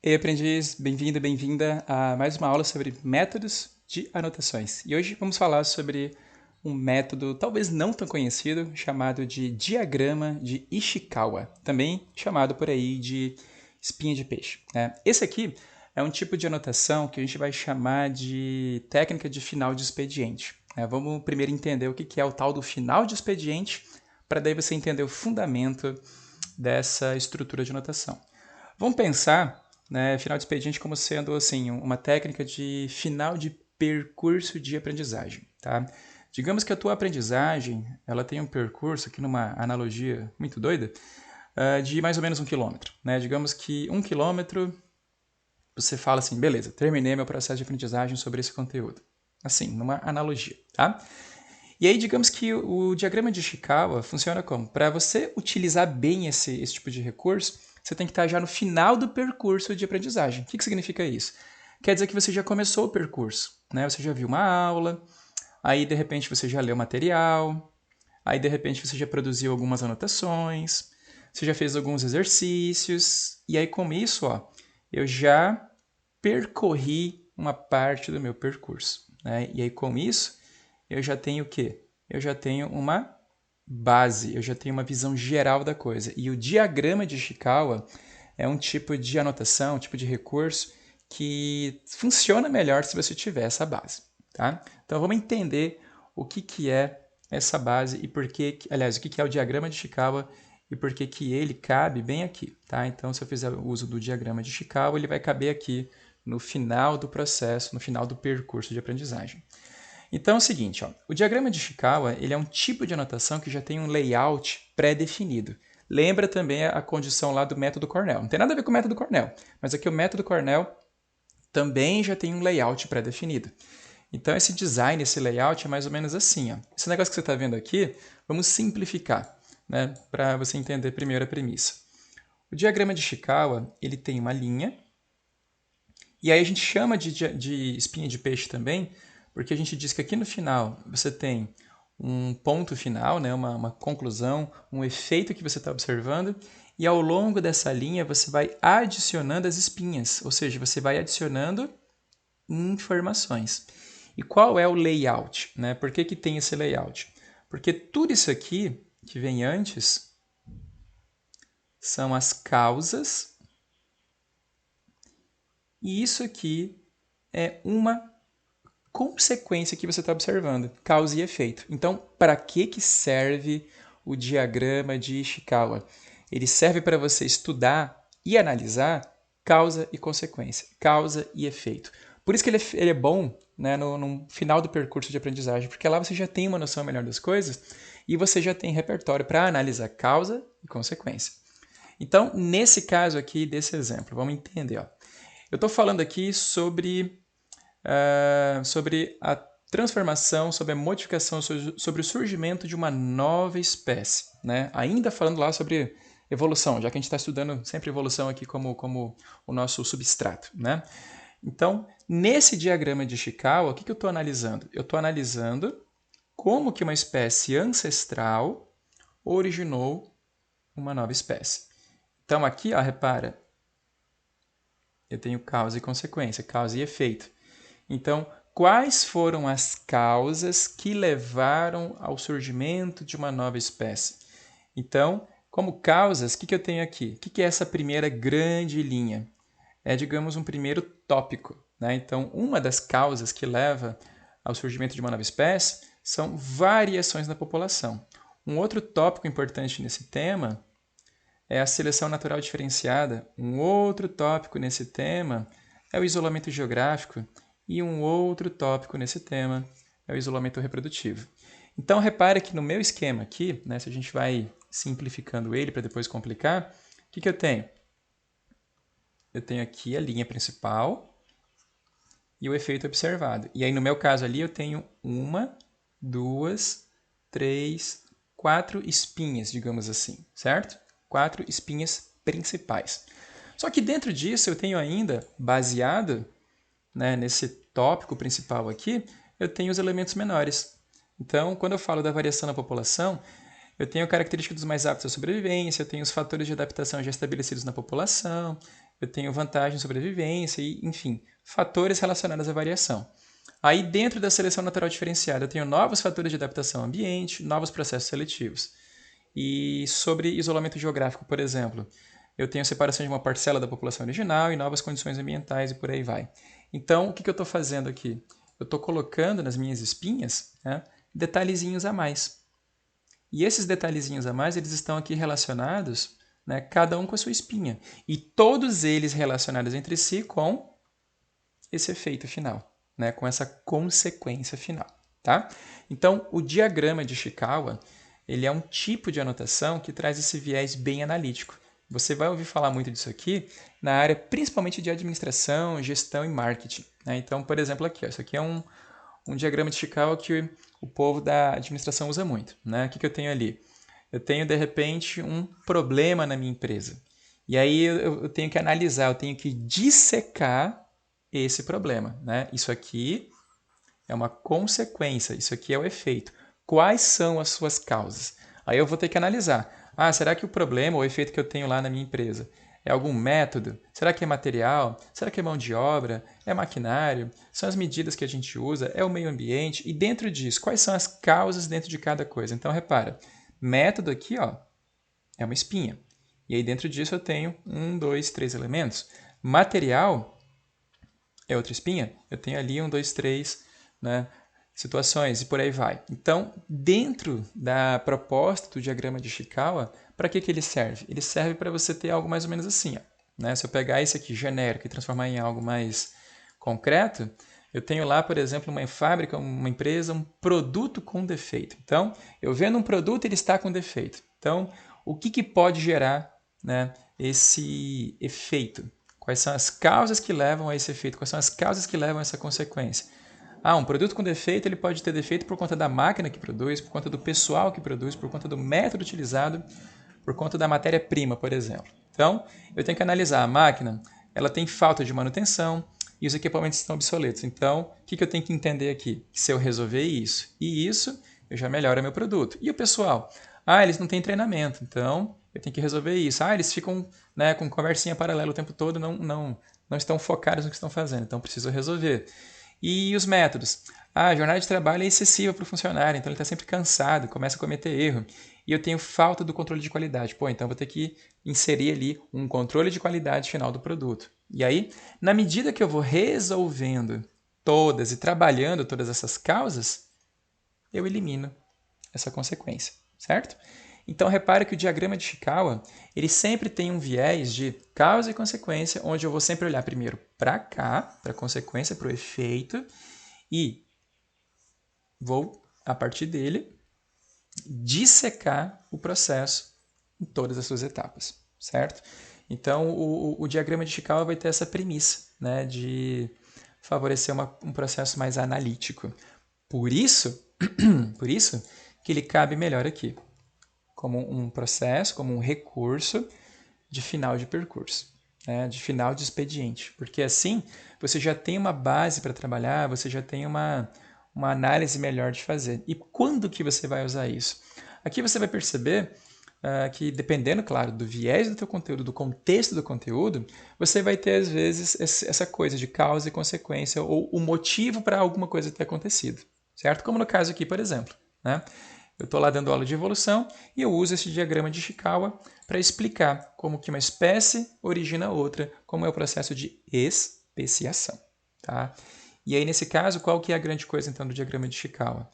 Ei, aprendiz, bem-vindo, bem-vinda a mais uma aula sobre métodos de anotações. E hoje vamos falar sobre um método talvez não tão conhecido, chamado de diagrama de Ishikawa, também chamado por aí de espinha de peixe, né? Esse aqui é um tipo de anotação que a gente vai chamar de técnica de final de expediente, né? Vamos primeiro entender o que é o tal do final de expediente, para daí você entender o fundamento dessa estrutura de anotação. Vamos pensar, né, final de expediente como sendo assim uma técnica de final de percurso de aprendizagem, tá? Digamos que a tua aprendizagem ela tem um percurso, aqui numa analogia muito doida, de mais ou menos 1 quilômetro, né? Digamos que 1 quilômetro você fala assim, beleza, terminei meu processo de aprendizagem sobre esse conteúdo. Assim, numa analogia, tá? E aí, digamos que o diagrama de Ishikawa funciona como? Para você utilizar bem esse tipo de recurso, você tem que estar já no final do percurso de aprendizagem. O que significa isso? Quer dizer que você já começou o percurso, né? Você já viu uma aula, aí de repente você já leu material, aí de repente você já produziu algumas anotações, você já fez alguns exercícios, e aí com isso, ó, eu já percorri uma parte do meu percurso, né? E aí com isso, eu já tenho o quê? Eu já tenho uma base, eu já tenho uma visão geral da coisa. E o diagrama de Ishikawa é um tipo de anotação, um tipo de recurso que funciona melhor se você tiver essa base, tá? Então vamos entender o que é essa base e por que, aliás, o que é o diagrama de Ishikawa e por que ele cabe bem aqui, tá? Então se eu fizer o uso do diagrama de Ishikawa, ele vai caber aqui no final do processo, no final do percurso de aprendizagem. Então é o seguinte, ó, o diagrama de Ishikawa ele é um tipo de anotação que já tem um layout pré-definido. Lembra também a condição lá do método Cornell. Não tem nada a ver com o método Cornell, mas aqui o método Cornell também já tem um layout pré-definido. Então esse design, esse layout é mais ou menos assim. Ó. Esse negócio que você está vendo aqui, vamos simplificar, né, para você entender primeiro a premissa. O diagrama de Ishikawa ele tem uma linha, e aí a gente chama de espinha de peixe também, porque a gente diz que aqui no final você tem um ponto final, né, uma conclusão, um efeito que você está observando, e ao longo dessa linha você vai adicionando as espinhas, ou seja, você vai adicionando informações. E qual é o layout? Né? Por que tem esse layout? Porque tudo isso aqui que vem antes são as causas, e isso aqui é uma consequência que você está observando, causa e efeito. Então, para que serve o diagrama de Ishikawa? Ele serve para você estudar e analisar causa e consequência, causa e efeito. Por isso que ele é bom, né, no final do percurso de aprendizagem, porque lá você já tem uma noção melhor das coisas e você já tem repertório para analisar causa e consequência. Então, nesse caso aqui, desse exemplo, vamos entender. Ó. Eu estou falando aqui sobre a transformação, sobre a modificação, sobre o surgimento de uma nova espécie. Né? Ainda falando lá sobre evolução, já que a gente está estudando sempre evolução aqui como o nosso substrato. Né? Então, nesse diagrama de Ishikawa, o que eu estou analisando? Eu estou analisando como que uma espécie ancestral originou uma nova espécie. Então, aqui, ó, repara, eu tenho causa e consequência, causa e efeito. Então, quais foram as causas que levaram ao surgimento de uma nova espécie? Então, como causas, o que eu tenho aqui? O que é essa primeira grande linha? É, digamos, um primeiro tópico. Né? Então, uma das causas que leva ao surgimento de uma nova espécie são variações na população. Um outro tópico importante nesse tema é a seleção natural diferenciada. Um outro tópico nesse tema é o isolamento geográfico. E um outro tópico nesse tema é o isolamento reprodutivo. Então, repare que no meu esquema aqui, né, se a gente vai simplificando ele para depois complicar, o que eu tenho? Eu tenho aqui a linha principal e o efeito observado. E aí, no meu caso ali, eu tenho uma, duas, três, quatro espinhas, digamos assim, certo? 4 espinhas principais. Só que dentro disso eu tenho ainda, baseado, né, nesse tópico principal aqui, eu tenho os elementos menores. Então, quando eu falo da variação na população, eu tenho a característica dos mais aptos à sobrevivência, eu tenho os fatores de adaptação já estabelecidos na população, eu tenho vantagem de sobrevivência e, enfim, fatores relacionados à variação. Aí, dentro da seleção natural diferenciada, eu tenho novos fatores de adaptação ao ambiente, novos processos seletivos. E sobre isolamento geográfico, por exemplo, eu tenho separação de uma parcela da população original e novas condições ambientais e por aí vai. Então, o que eu estou fazendo aqui? Eu estou colocando nas minhas espinhas, né, detalhezinhos a mais. E esses detalhezinhos a mais, eles estão aqui relacionados, né, cada um com a sua espinha. E todos eles relacionados entre si com esse efeito final, né, com essa consequência final. Tá? Então, o diagrama de Ishikawa, ele é um tipo de anotação que traz esse viés bem analítico. Você vai ouvir falar muito disso aqui na área principalmente de administração, gestão e marketing. Né? Então, por exemplo, aqui, ó, isso aqui é um diagrama de Ishikawa que o povo da administração usa muito. Né? O que eu tenho ali? Eu tenho, de repente, um problema na minha empresa. E aí eu tenho que analisar, eu tenho que dissecar esse problema. Né? Isso aqui é uma consequência, isso aqui é o efeito. Quais são as suas causas? Aí eu vou ter que analisar. Ah, será que o problema, o efeito que eu tenho lá na minha empresa, é algum método? Será que é material? Será que é mão de obra? É maquinário? São as medidas que a gente usa? É o meio ambiente? E dentro disso, quais são as causas dentro de cada coisa? Então, repara, método aqui, ó, é uma espinha. E aí dentro disso eu tenho 1, 2, 3 elementos. Material é outra espinha. Eu tenho ali 1, 2, 3, né, situações e por aí vai. Então, dentro da proposta do diagrama de Ishikawa, para que ele serve? Ele serve para você ter algo mais ou menos assim. Ó, né? Se eu pegar esse aqui genérico e transformar em algo mais concreto, eu tenho lá, por exemplo, uma fábrica, uma empresa, um produto com defeito. Então, eu vendo um produto, ele está com defeito. Então, o que pode gerar, né, esse efeito? Quais são as causas que levam a esse efeito? Quais são as causas que levam a essa consequência? Ah, um produto com defeito, ele pode ter defeito por conta da máquina que produz, por conta do pessoal que produz, por conta do método utilizado, por conta da matéria-prima, por exemplo. Então, eu tenho que analisar a máquina, ela tem falta de manutenção e os equipamentos estão obsoletos. Então, o que eu tenho que entender aqui? Se eu resolver isso e isso, eu já melhoro meu produto. E o pessoal? Ah, eles não têm treinamento, então eu tenho que resolver isso. Ah, eles ficam, né, com conversinha paralela o tempo todo, não estão focados no que estão fazendo, então preciso resolver. E os métodos? A jornada de trabalho é excessiva para o funcionário, então ele está sempre cansado, começa a cometer erro. E eu tenho falta do controle de qualidade. Pô, então eu vou ter que inserir ali um controle de qualidade final do produto. E aí, na medida que eu vou resolvendo todas e trabalhando todas essas causas, eu elimino essa consequência, certo? Então, repare que o diagrama de Ishikawa, ele sempre tem um viés de causa e consequência, onde eu vou sempre olhar primeiro para cá, para a consequência, para o efeito, e vou, a partir dele, dissecar o processo em todas as suas etapas, certo? Então, o diagrama de Ishikawa vai ter essa premissa, né, de favorecer um processo mais analítico. Por isso que ele cabe melhor aqui, como um processo, como um recurso de final de percurso, né, de final de expediente. Porque assim você já tem uma base para trabalhar, você já tem uma análise melhor de fazer. E quando que você vai usar isso? Aqui você vai perceber que dependendo, claro, do viés do teu conteúdo, do contexto do conteúdo, você vai ter, às vezes, essa coisa de causa e consequência ou o motivo para alguma coisa ter acontecido, certo? Como no caso aqui, por exemplo, né? Eu estou lá dando aula de evolução e eu uso esse diagrama de Ishikawa para explicar como que uma espécie origina outra, como é o processo de especiação. Tá? E aí, nesse caso, qual que é a grande coisa então do diagrama de Ishikawa?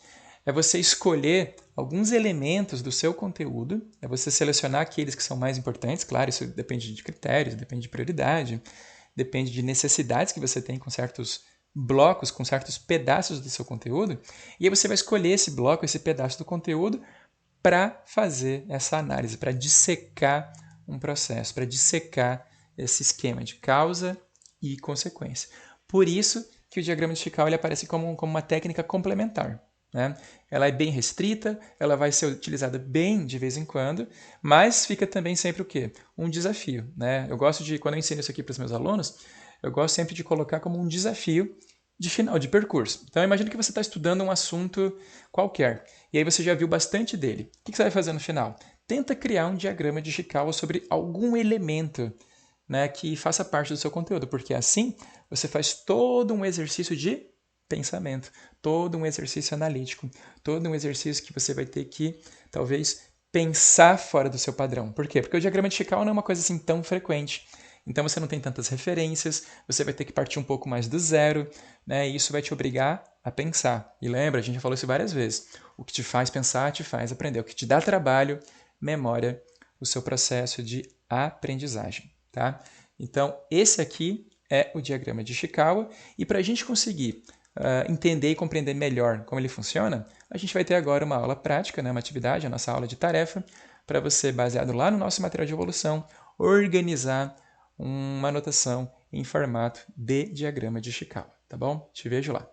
É você escolher alguns elementos do seu conteúdo, é você selecionar aqueles que são mais importantes, claro, isso depende de critérios, depende de prioridade, depende de necessidades que você tem com certos blocos, com certos pedaços do seu conteúdo, e aí você vai escolher esse bloco, esse pedaço do conteúdo para fazer essa análise, para dissecar um processo, para dissecar esse esquema de causa e consequência. Por isso que o diagrama de Ishikawa ele aparece como uma técnica complementar. Né? Ela é bem restrita, ela vai ser utilizada bem de vez em quando, mas fica também sempre o quê? Um desafio. Né? Eu gosto de, quando eu ensino isso aqui para os meus alunos, eu gosto sempre de colocar como um desafio de final de percurso. Então, imagine que você está estudando um assunto qualquer, e aí você já viu bastante dele. O que você vai fazer no final? Tenta criar um diagrama de Ishikawa sobre algum elemento né, que faça parte do seu conteúdo, porque assim você faz todo um exercício de pensamento, todo um exercício analítico, todo um exercício que você vai ter que, talvez, pensar fora do seu padrão. Por quê? Porque o diagrama de Chicago não é uma coisa assim tão frequente. Então você não tem tantas referências, você vai ter que partir um pouco mais do zero, né? E isso vai te obrigar a pensar. E lembra, a gente já falou isso várias vezes. O que te faz pensar, te faz aprender. O que te dá trabalho, memória, o seu processo de aprendizagem, tá? Então, esse aqui é o diagrama de Ishikawa. E para a gente conseguir entender e compreender melhor como ele funciona, a gente vai ter agora uma aula prática, né, uma atividade, a nossa aula de tarefa, para você, baseado lá no nosso material de evolução, organizar uma anotação em formato de diagrama de Ishikawa, tá bom? Te vejo lá.